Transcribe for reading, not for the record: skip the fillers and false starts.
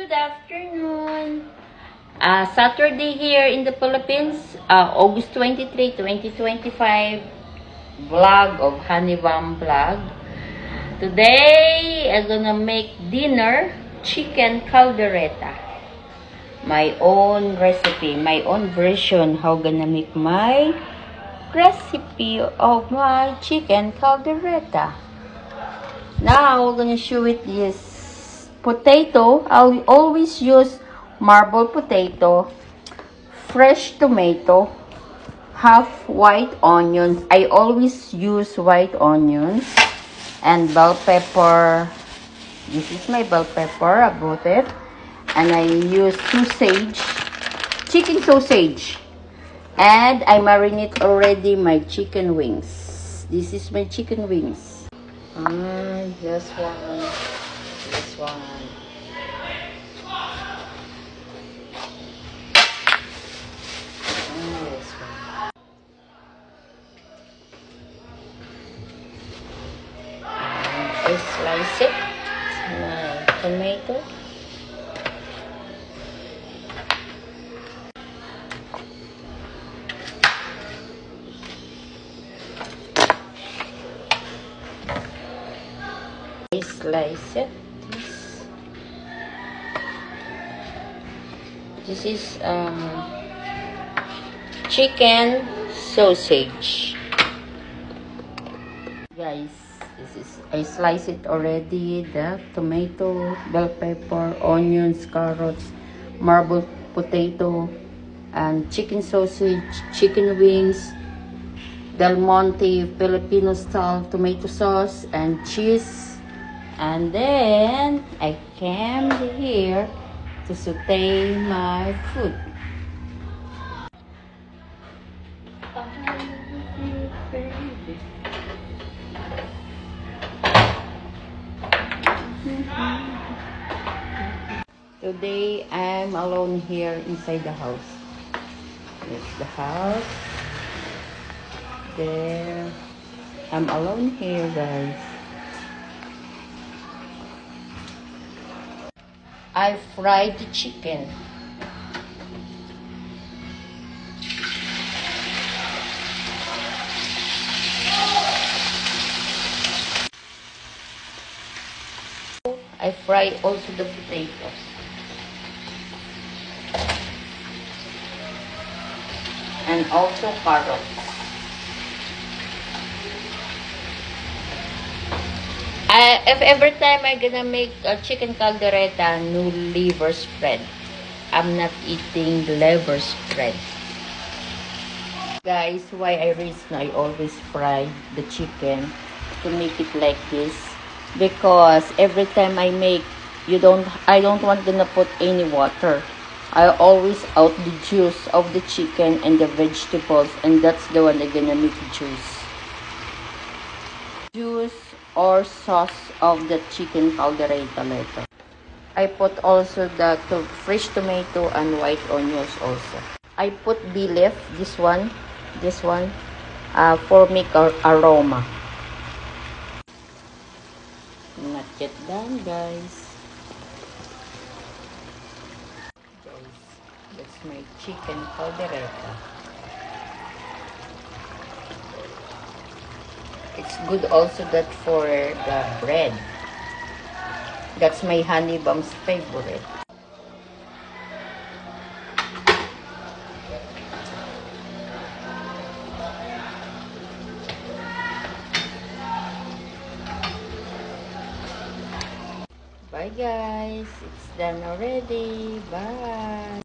Good afternoon. Saturday here in the Philippines, August 23, 2025, vlog of Honeyvamp vlog. Today, I'm gonna make dinner, chicken caldereta. My own recipe, my own version, how gonna make my recipe of my chicken caldereta. Now, we're gonna show it this potato. I'll always use marble potato, fresh tomato, half white onions. I always use white onions and bell pepper. This is my bell pepper. I bought it. And I use sausage, chicken sausage. And I marinate already my chicken wings. This is my chicken wings. This one. This one. This one. I slice it. My tomato. I slice it. This is chicken sausage. Guys, this is I slice it already. The tomato, bell pepper, onions, carrots, marble potato, and chicken sausage, chicken wings, Del Monte Filipino style tomato sauce, and cheese. And then I came here to saute my food. Today I'm alone here inside the house. It's the house. There. I'm alone here, guys. I fried the chicken. I fry also the potatoes. And also carrots. If every time I'm gonna make a chicken caldereta, no liver spread. I'm not eating liver spread. Guys, why I always fry the chicken to make it like this. Because every time I make, I don't want to put any water. I always out the juice of the chicken and the vegetables, and that's the one I'm gonna make juice. Juice or sauce of the chicken caldereta later. I put also the fresh tomato and white onions also. I put bee leaf, this one, for make aroma. Not yet done, guys. That's my chicken caldereta. It's good also that for the bread. That's my Honeyvamp's favorite. Bye guys, it's done already. Bye.